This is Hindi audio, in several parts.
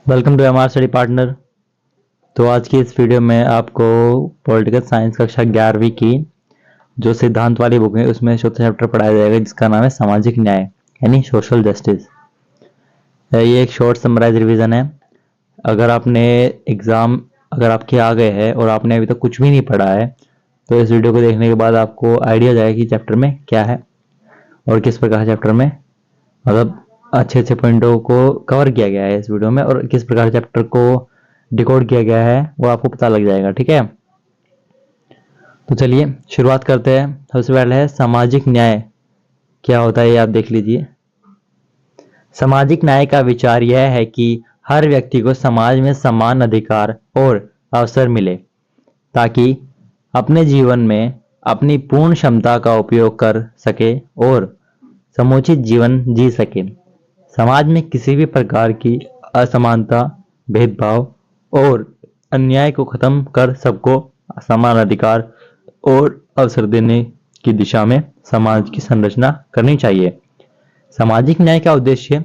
Welcome to MR study partner. तो आज की इस वीडियो में आपको पॉलिटिकल साइंस कक्षा 11वीं की जो सिद्धांत वाली बुक है उसमें चौथा चैप्टर पढ़ाया जाएगा जिसका नाम है सामाजिक न्याय यानी सोशल जस्टिस। ये एक शॉर्ट समराइज रिवीजन है। अगर आपने एग्जाम अगर आपके आ गए हैं और आपने अभी तक कुछ भी नहीं पढ़ा है तो इस वीडियो को देखने के बाद आपको आइडिया हो जाएगा कि चैप्टर में क्या है और किस प्रकार चैप्टर में मतलब अच्छे अच्छे पॉइंटों को कवर किया गया है इस वीडियो में और किस प्रकार चैप्टर को डिकोड किया गया है वो आपको पता लग जाएगा। ठीक है, तो चलिए शुरुआत करते हैं। सबसे पहले है सामाजिक न्याय क्या होता है, ये आप देख लीजिए। सामाजिक न्याय का विचार यह है कि हर व्यक्ति को समाज में समान अधिकार और अवसर मिले ताकि अपने जीवन में अपनी पूर्ण क्षमता का उपयोग कर सके और समुचित जीवन जी सके। समाज में किसी भी प्रकार की असमानता, भेदभाव और अन्याय को खत्म कर सबको समान अधिकार और अवसर देने की दिशा में समाज की संरचना करनी चाहिए। सामाजिक न्याय का उद्देश्य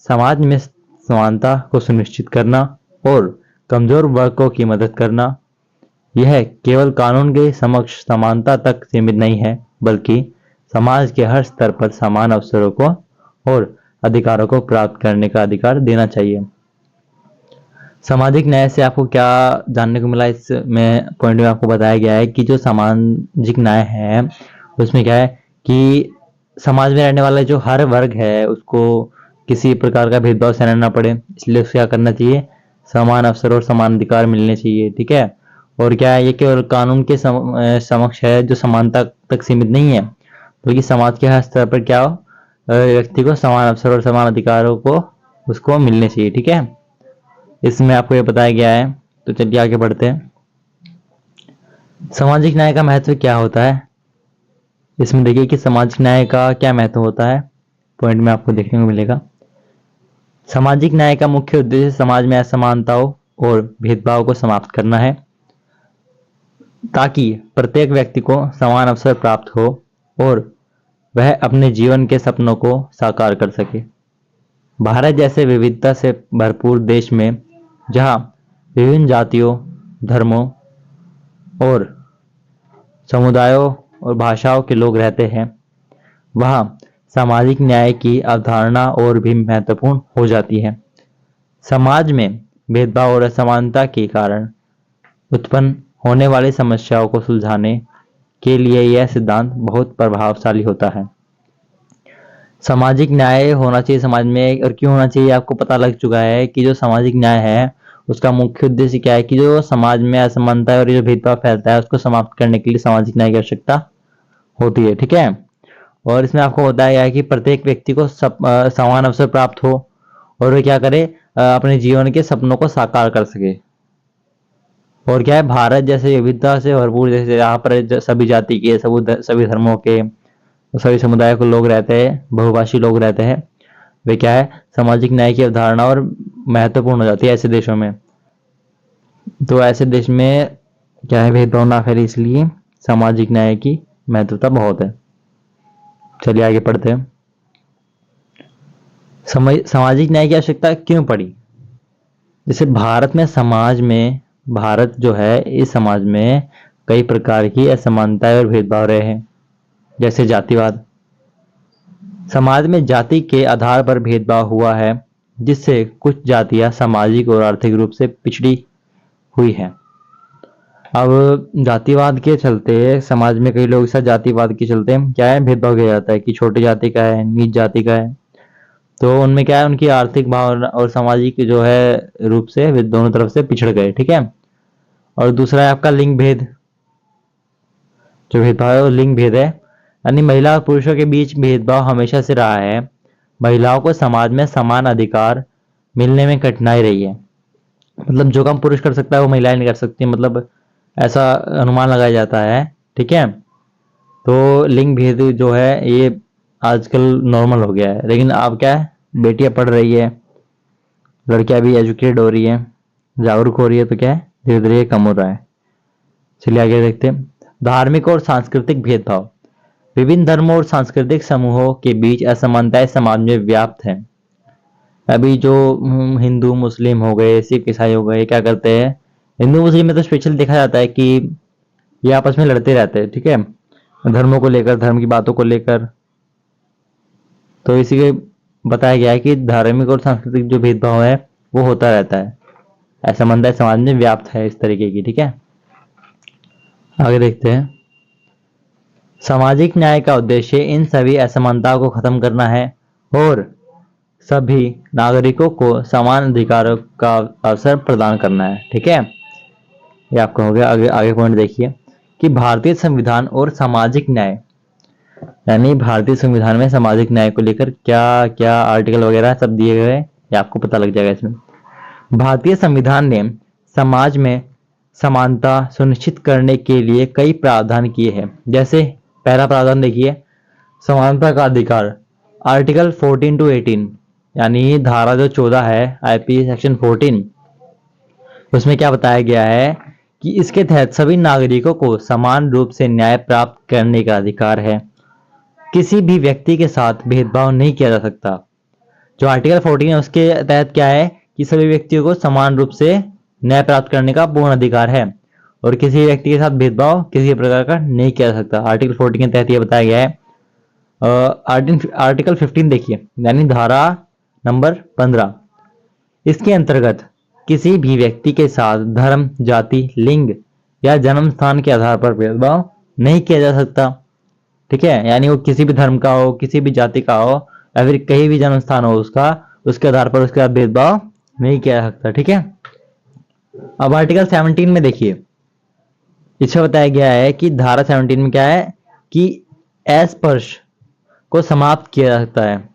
समाज में समानता को सुनिश्चित करना और कमजोर वर्गों की मदद करना। यह केवल कानून के समक्ष समानता तक सीमित नहीं है बल्कि समाज के हर स्तर पर समान अवसरों को और अधिकारों को प्राप्त करने का अधिकार देना चाहिए। सामाजिक न्याय से आपको क्या जानने को मिला, इसमें पॉइंट में आपको बताया गया है कि जो सामाजिक न्याय है उसमें क्या है कि समाज में रहने वाला जो हर वर्ग है उसको किसी प्रकार का भेदभाव सहना ना पड़े, इसलिए उसे क्या करना चाहिए, समान अवसर और समान अधिकार मिलने चाहिए। ठीक है, और क्या है ये केवल कानून के समक्ष है जो समानता तक सीमित नहीं है बल्कि समाज के हर स्तर पर क्या हो, व्यक्ति को समान अवसर और समान अधिकारों को उसको मिलने चाहिए। ठीक है, इसमें आपको ये बताया गया है। तो चलिए आगे बढ़ते हैं। सामाजिक न्याय का महत्व क्या होता है, इसमें देखिए कि सामाजिक न्याय का क्या महत्व होता है, पॉइंट में आपको देखने को मिलेगा। सामाजिक न्याय का मुख्य उद्देश्य समाज में असमानताओं और भेदभाव को समाप्त करना है ताकि प्रत्येक व्यक्ति को समान अवसर प्राप्त हो और वह अपने जीवन के सपनों को साकार कर सके। भारत जैसे विविधता से भरपूर देश में जहां विभिन्न जातियों, धर्मों और समुदायों और भाषाओं के लोग रहते हैं, वहां सामाजिक न्याय की अवधारणा और भी महत्वपूर्ण हो जाती है। समाज में भेदभाव और असमानता के कारण उत्पन्न होने वाली समस्याओं को सुलझाने के लिए यह सिद्धांत बहुत प्रभावशाली होता है। सामाजिक न्याय होना चाहिए समाज में, और क्यों होना चाहिए आपको पता लग चुका है कि जो सामाजिक न्याय है उसका मुख्य उद्देश्य क्या है कि जो समाज में असमानता और जो भेदभाव फैलता है उसको समाप्त करने के लिए सामाजिक न्याय की आवश्यकता होती है। ठीक है, और इसमें आपको बताया गया है कि प्रत्येक व्यक्ति को समान अवसर प्राप्त हो और वे क्या करे, अपने जीवन के सपनों को साकार कर सके। और क्या है, भारत जैसे विविधता से भरपूर, जैसे यहाँ पर सभी जाति के सभी धर्मों के सभी समुदाय के लोग रहते हैं, बहुभाषी लोग रहते हैं, वे क्या है सामाजिक न्याय की अवधारणा और महत्वपूर्ण हो जाती है ऐसे देशों में। तो ऐसे देश में क्या है, भेदभाव ना फैले, इसलिए सामाजिक न्याय की महत्वता बहुत है। चलिए आगे पढ़ते हैं। सामाजिक न्याय की आवश्यकता क्यों पड़ी। जैसे भारत जो है इस समाज में कई प्रकार की असमानताएं और भेदभाव रहे हैं, जैसे जातिवाद। समाज में जाति के आधार पर भेदभाव हुआ है जिससे कुछ जातियां सामाजिक और आर्थिक रूप से पिछड़ी हुई हैं। अब जातिवाद के चलते समाज में कई लोग इस जातिवाद के चलते क्या है, भेदभाव किया जाता है कि छोटी जाति का है, नीच जाति का है। तो उनमें क्या है, उनकी आर्थिक भावना और सामाजिक जो है रूप से वे दोनों तरफ से पिछड़ गए। ठीक है, और दूसरा है आपका लिंग भेद। जो भेदभाव है वो लिंग भेद है, यानी महिला और पुरुषों के बीच भेदभाव हमेशा से रहा है। महिलाओं को समाज में समान अधिकार मिलने में कठिनाई रही है, मतलब जो काम पुरुष कर सकता है वो महिलाएं नहीं कर सकती, मतलब ऐसा अनुमान लगाया जाता है। ठीक है, तो लिंग भेद जो है ये आजकल नॉर्मल हो गया है, लेकिन अब क्या है, बेटियां पढ़ रही है, लड़कियां भी एजुकेटेड हो रही है, जागरूक हो रही है, तो क्या है धीरे धीरे कम हो रहा है। चलिए आगे देखते हैं। धार्मिक और सांस्कृतिक भेदभाव। विभिन्न धर्मों और सांस्कृतिक समूहों के बीच असमानताएं समाज में व्याप्त है। अभी जो हिंदू मुस्लिम हो गए, सिख ईसाई हो गए, क्या करते हैं, हिंदू मुस्लिम में तो स्पेशल देखा जाता है कि ये आपस में लड़ते रहते हैं, ठीक है, धर्मों को लेकर, धर्म की बातों को लेकर। तो इसी के बताया गया है कि धार्मिक और सांस्कृतिक जो भेदभाव है वो होता रहता है, ऐसा मानता है, समाज में व्याप्त है इस तरीके की, ठीक है। आगे देखते हैं। सामाजिक न्याय का उद्देश्य इन सभी असमानताओं को खत्म करना है और सभी नागरिकों को समान अधिकारों का अवसर प्रदान करना है, ठीक है। ये आपका हो गया। आगे आगे पॉइंट देखिए कि भारतीय संविधान और सामाजिक न्याय, यानी भारतीय संविधान में सामाजिक न्याय को लेकर क्या क्या आर्टिकल वगैरह सब दिए गए हैं, ये आपको पता लग जाएगा इसमें। भारतीय संविधान ने समाज में समानता सुनिश्चित करने के लिए कई प्रावधान किए हैं। जैसे पहला प्रावधान देखिए, समानता का अधिकार, आर्टिकल 14 to 18, यानी धारा जो 14 है आईपीसी सेक्शन 14, उसमें क्या बताया गया है कि इसके तहत सभी नागरिकों को समान रूप से न्याय प्राप्त करने का अधिकार है, किसी भी व्यक्ति के साथ भेदभाव नहीं किया जा सकता। जो आर्टिकल 14 है उसके तहत क्या है कि सभी व्यक्तियों को समान रूप से न्याय प्राप्त करने का पूर्ण अधिकार है और किसी व्यक्ति के साथ भेदभाव किसी प्रकार का नहीं किया जा सकता। आर्टिकल 14 के तहत यह बताया गया है। आर्टिकल 15 देखिए, यानी धारा नंबर 15, इसके अंतर्गत किसी भी व्यक्ति के साथ धर्म, जाति, लिंग या जन्म स्थान के आधार पर भेदभाव नहीं किया जा सकता, ठीक है। यानी वो किसी भी धर्म का हो, किसी भी जाति का हो, या फिर कहीं भी जन्म स्थान हो उसका, उसके आधार पर उसके साथ भेदभाव नहीं किया जा सकता, ठीक है। अब आर्टिकल 17 में देखिए, इसमें बताया गया है कि धारा 17 में क्या है कि अस्पृश्य को समाप्त किया जा सकता है।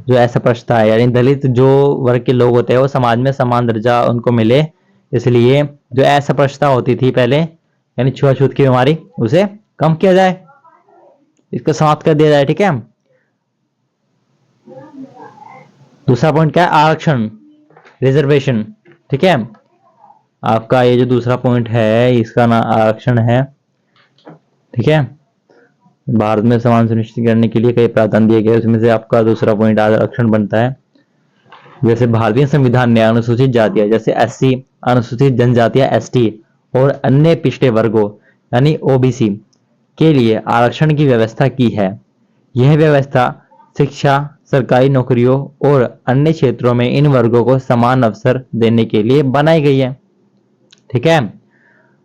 जो अस्पृश्यता है, यानी दलित जो वर्ग के लोग होते हैं वो समाज में समान दर्जा उनको मिले, इसलिए जो अस्पृश्यता होती थी पहले, यानी छुआछूत की बीमारी, उसे कम किया जाए, इसको समाप्त कर दिया जाए, ठीक है। दूसरा पॉइंट क्या है, आरक्षण, रिजर्वेशन, ठीक है। आपका ये जो दूसरा पॉइंट है इसका ना आरक्षण है, ठीक है। भारत में समान सुनिश्चित करने के लिए कई प्रावधान दिए गए, उसमें से आपका दूसरा पॉइंट आरक्षण बनता है। जैसे भारतीय संविधान ने अनुसूचित जातियां जैसे एससी, अनुसूचित जनजातियां एसटी और अन्य पिछड़े वर्गों यानी ओबीसी के लिए आरक्षण की व्यवस्था की है। यह व्यवस्था शिक्षा, सरकारी नौकरियों और अन्य क्षेत्रों में इन वर्गों को समान अवसर देने के लिए बनाई गई है, ठीक है।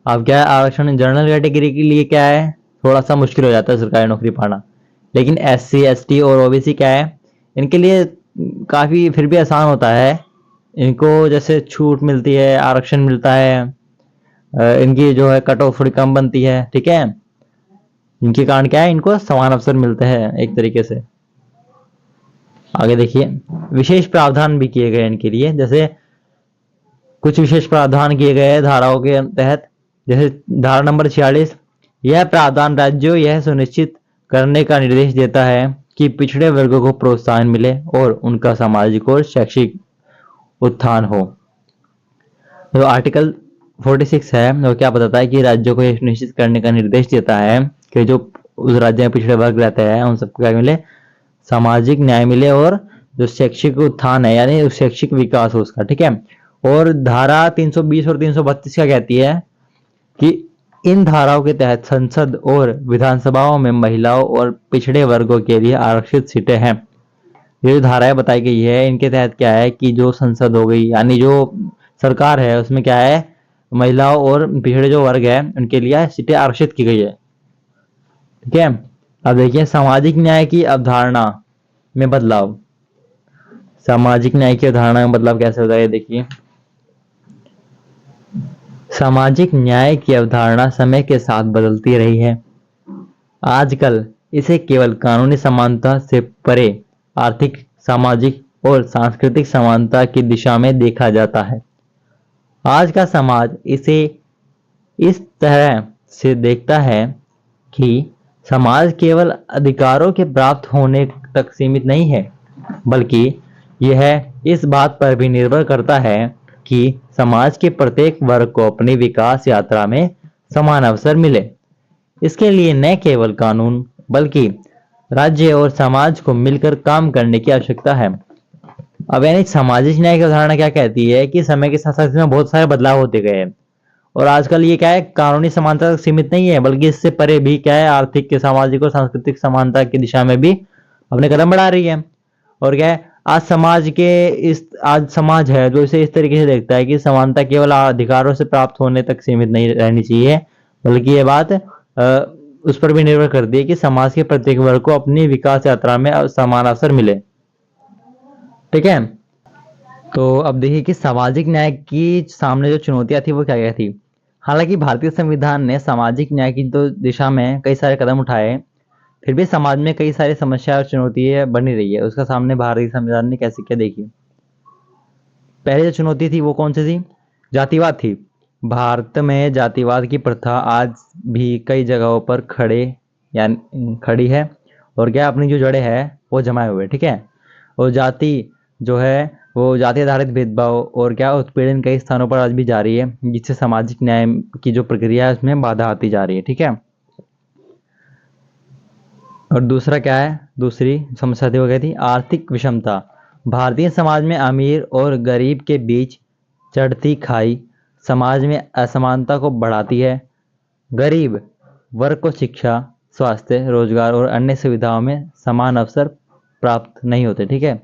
अब क्या है, आरक्षण जनरल कैटेगरी के लिए क्या है, थोड़ा सा मुश्किल हो जाता है सरकारी नौकरी पाना, लेकिन एससी, एसटी और ओबीसी क्या है, इनके लिए काफी फिर भी आसान होता है। इनको जैसे छूट मिलती है, आरक्षण मिलता है, इनकी जो है कट ऑफ थोड़ी कम बनती है, ठीक है। इनके कारण क्या है, इनको समान अवसर मिलते हैं एक तरीके से। आगे देखिए, विशेष प्रावधान भी किए गए इनके लिए, जैसे कुछ विशेष प्रावधान किए गए हैं धाराओं के तहत। जैसे धारा नंबर 46, यह प्रावधान राज्यों यह सुनिश्चित करने का निर्देश देता है कि पिछड़े वर्गों को प्रोत्साहन मिले और उनका सामाजिक और शैक्षिक उत्थान हो। तो आर्टिकल 46 है वो क्या बताता है कि राज्यों को यह सुनिश्चित करने का निर्देश देता है कि जो उस राज्य में पिछड़े वर्ग रहते हैं उन सबको क्या मिले, सामाजिक न्याय मिले और जो शैक्षिक उत्थान है यानी शैक्षिक विकास हो उसका, ठीक है। और धारा 320 और 332 क्या कहती है कि इन धाराओं के तहत संसद और विधानसभाओं में महिलाओं और पिछड़े वर्गों के लिए आरक्षित सीटें हैं। ये जो धाराएं बताई गई है इनके तहत क्या है कि जो संसद हो गई यानी जो सरकार है उसमें क्या है, महिलाओं और पिछड़े जो वर्ग है उनके लिए सीटें आरक्षित की गई है, ठीक है। अब देखिए सामाजिक न्याय की अवधारणा में बदलाव। सामाजिक न्याय की अवधारणा में बदलाव कैसे होता है, देखिए सामाजिक न्याय की अवधारणा समय के साथ बदलती रही है। आजकल इसे केवल कानूनी समानता से परे आर्थिक, सामाजिक और सांस्कृतिक समानता की दिशा में देखा जाता है। आज का समाज इसे इस तरह से देखता है कि समाज केवल अधिकारों के प्राप्त होने तक सीमित नहीं है, बल्कि यह इस बात पर भी निर्भर करता है कि समाज के प्रत्येक वर्ग को अपनी विकास यात्रा में समान अवसर मिले। इसके लिए न केवल कानून बल्कि राज्य और समाज को मिलकर काम करने की आवश्यकता है। अब यानी सामाजिक न्याय की अवधारणा क्या कहती है कि समय के साथ साथ इसमें बहुत सारे बदलाव होते गए हैं। और आजकल ये क्या है, कानूनी समानता तक सीमित नहीं है, बल्कि इससे परे भी क्या है, आर्थिक, सामाजिक और सांस्कृतिक समानता की दिशा में भी अपने कदम बढ़ा रही है। और क्या है, आज समाज है जो इसे इस तरीके से देखता है कि समानता केवल अधिकारों से प्राप्त होने तक सीमित नहीं रहनी चाहिए, बल्कि ये बात उस पर भी निर्भर करती है कि समाज के प्रत्येक वर्ग को अपनी विकास यात्रा में समान अवसर मिले। ठीक है। तो अब देखिए कि सामाजिक न्याय की सामने जो चुनौतियां थी वो क्या क्या थी। हालांकि भारतीय संविधान ने सामाजिक न्याय की तो दिशा में कई सारे कदम उठाए, फिर भी समाज में कई सारी समस्या और चुनौतियां बनी रही है। उसका सामने भारतीय संविधान ने कैसे किया, देखिए। पहली जो चुनौती थी वो कौन सी थी? जातिवाद थी। भारत में जातिवाद की प्रथा आज भी कई जगहों पर खड़ी है। और क्या, अपनी जो जड़ें है वो जमाए हुए, ठीक है। और जाति जो है, वो जाति आधारित भेदभाव और क्या उत्पीड़न कई स्थानों पर आज भी जारी है, जिससे सामाजिक न्याय की जो प्रक्रिया है उसमें बाधा आती जा रही है, ठीक है। और दूसरा क्या है, दूसरी समस्या थी वो क्या थी? आर्थिक विषमता। भारतीय समाज में अमीर और गरीब के बीच चढ़ती खाई समाज में असमानता को बढ़ाती है। गरीब वर्ग को शिक्षा, स्वास्थ्य, रोजगार और अन्य सुविधाओं में समान अवसर प्राप्त नहीं होते, ठीक है।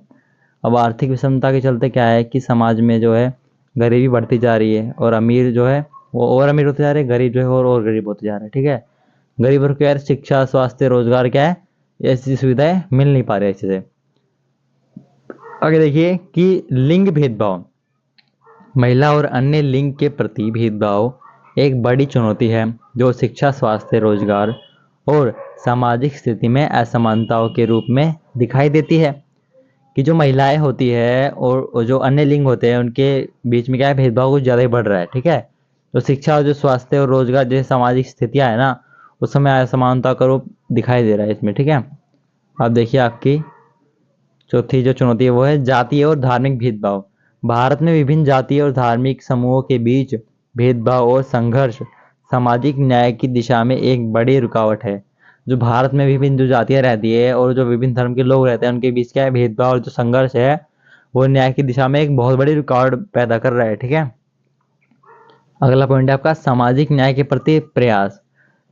अब आर्थिक विषमता के चलते क्या है कि समाज में जो है गरीबी बढ़ती जा रही है, और अमीर जो है वो और अमीर होते जा रहे हैं, गरीब जो है और गरीब होते जा रहे हैं, ठीक है। गरीब वर्ग को यार शिक्षा, स्वास्थ्य, रोजगार क्या है, ऐसी सुविधाएं मिल नहीं पा रही अच्छे से। आगे देखिए कि लिंग भेदभाव। महिला और अन्य लिंग के प्रति भेदभाव एक बड़ी चुनौती है, जो शिक्षा, स्वास्थ्य, रोजगार और सामाजिक स्थिति में असमानताओं के रूप में दिखाई देती है। कि जो महिलाएं होती है और जो अन्य लिंग होते हैं उनके बीच में क्या है, भेदभाव कुछ ज़्यादा ही बढ़ रहा है, ठीक है। तो शिक्षा और जो स्वास्थ्य और रोजगार जैसे सामाजिक स्थितियां है ना, उस समय असमानता का रूप दिखाई दे रहा है इसमें, ठीक है। अब देखिए आपकी चौथी जो चुनौती है वो है जातीय और धार्मिक भेदभाव। भारत में विभिन्न जातीय और धार्मिक समूहों के बीच भेदभाव और संघर्ष सामाजिक न्याय की दिशा में एक बड़ी रुकावट है। जो भारत में विभिन्न जो जातियां रहती है और जो विभिन्न धर्म के लोग रहते हैं उनके बीच क्या है, भेदभाव और जो संघर्ष है वो न्याय की दिशा में एक बहुत बड़ी रुकावट पैदा कर रहा है, ठीक है। अगला पॉइंट है आपका सामाजिक न्याय के प्रति प्रयास।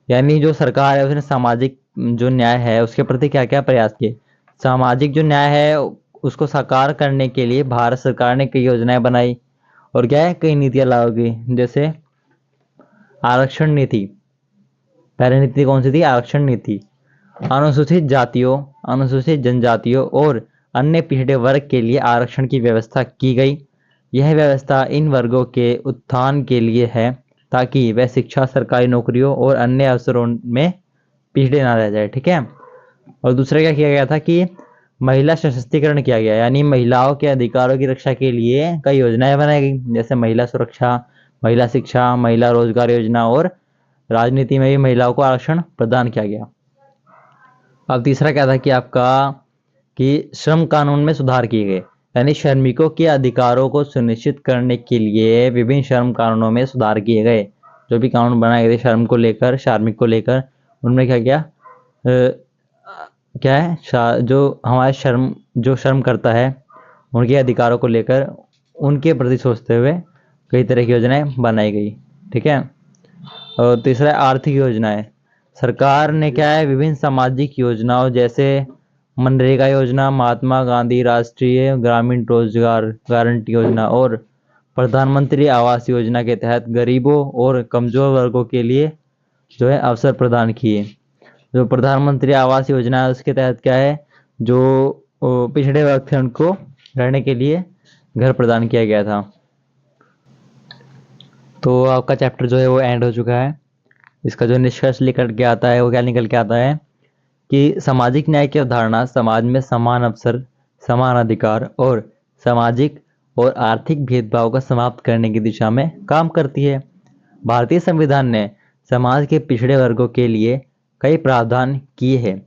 यानी जो सरकार है उसने सामाजिक जो न्याय है उसके प्रति क्या क्या प्रयास किए। सामाजिक जो न्याय है उसको साकार करने के लिए भारत सरकार ने कई योजनाएं बनाई, और क्या है, कई नीतियां लागू की। जैसे आरक्षण नीति। पहली नीति कौन सी थी? आरक्षण नीति। अनुसूचित जातियों, अनुसूचित जनजातियों और अन्य पिछड़े वर्ग के लिए आरक्षण की व्यवस्था की गई। यह व्यवस्था इन वर्गों के उत्थान के लिए है, ताकि वह शिक्षा, सरकारी नौकरियों और अन्य अवसरों में पिछड़े ना रह जाए, ठीक है। और दूसरा क्या किया गया था कि महिला सशक्तिकरण किया गया, यानी महिलाओं के अधिकारों की रक्षा के लिए कई योजनाएं बनाई गई, जैसे महिला सुरक्षा, महिला शिक्षा, महिला रोजगार योजना, और राजनीति में भी महिलाओं को आरक्षण प्रदान किया गया। अब तीसरा क्या था कि आपका कि श्रम कानून में सुधार किए गए, यानी श्रमिकों के अधिकारों को सुनिश्चित करने के लिए विभिन्न श्रम कानूनों में सुधार किए गए। जो भी कानून बनाए गए थे श्रम को लेकर, श्रमिक को लेकर, उनमें क्या किया, क्या है, जो हमारे जो श्रम करता है उनके अधिकारों को लेकर उनके प्रति सोचते हुए कई तरह की योजनाएं बनाई गई, ठीक है। और तीसरा आर्थिक योजनाएं। सरकार ने क्या है, विभिन्न सामाजिक योजनाओं जैसे मनरेगा योजना, महात्मा गांधी राष्ट्रीय ग्रामीण रोजगार गारंटी योजना और प्रधानमंत्री आवास योजना के तहत गरीबों और कमजोर वर्गों के लिए जो है अवसर प्रदान किए। जो प्रधानमंत्री आवास योजना है उसके तहत क्या है, जो पिछड़े वर्ग थे उनको रहने के लिए घर प्रदान किया गया था। तो आपका चैप्टर जो है वो एंड हो चुका है। इसका जो निष्कर्ष लेकर के आता है वो क्या निकल के आता है कि सामाजिक न्याय की अवधारणा समाज में समान अवसर, समान अधिकार और सामाजिक और आर्थिक भेदभाव को समाप्त करने की दिशा में काम करती है। भारतीय संविधान ने समाज के पिछड़े वर्गों के लिए कई प्रावधान किए हैं,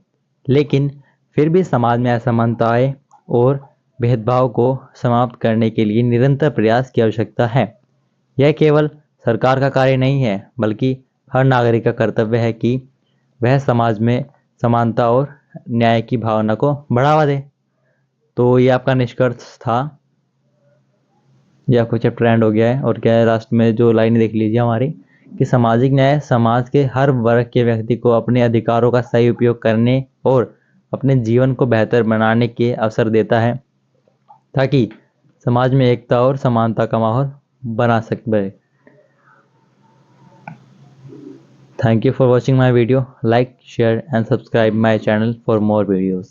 लेकिन फिर भी समाज में असमानताएं और भेदभाव को समाप्त करने के लिए निरंतर प्रयास की आवश्यकता है। यह केवल सरकार का कार्य नहीं है, बल्कि हर नागरिक का कर्तव्य है कि वह समाज में समानता और न्याय की भावना को बढ़ावा दे। तो ये आपका निष्कर्ष था। ये आपका चैप्टर एंड हो गया है। और क्या है, लास्ट में जो लाइन देख लीजिए हमारी, कि सामाजिक न्याय समाज के हर वर्ग के व्यक्ति को अपने अधिकारों का सही उपयोग करने और अपने जीवन को बेहतर बनाने के अवसर देता है, ताकि समाज में एकता और समानता का माहौल बना सके। Thank you for watching my video. Like, share and subscribe my channel for more videos.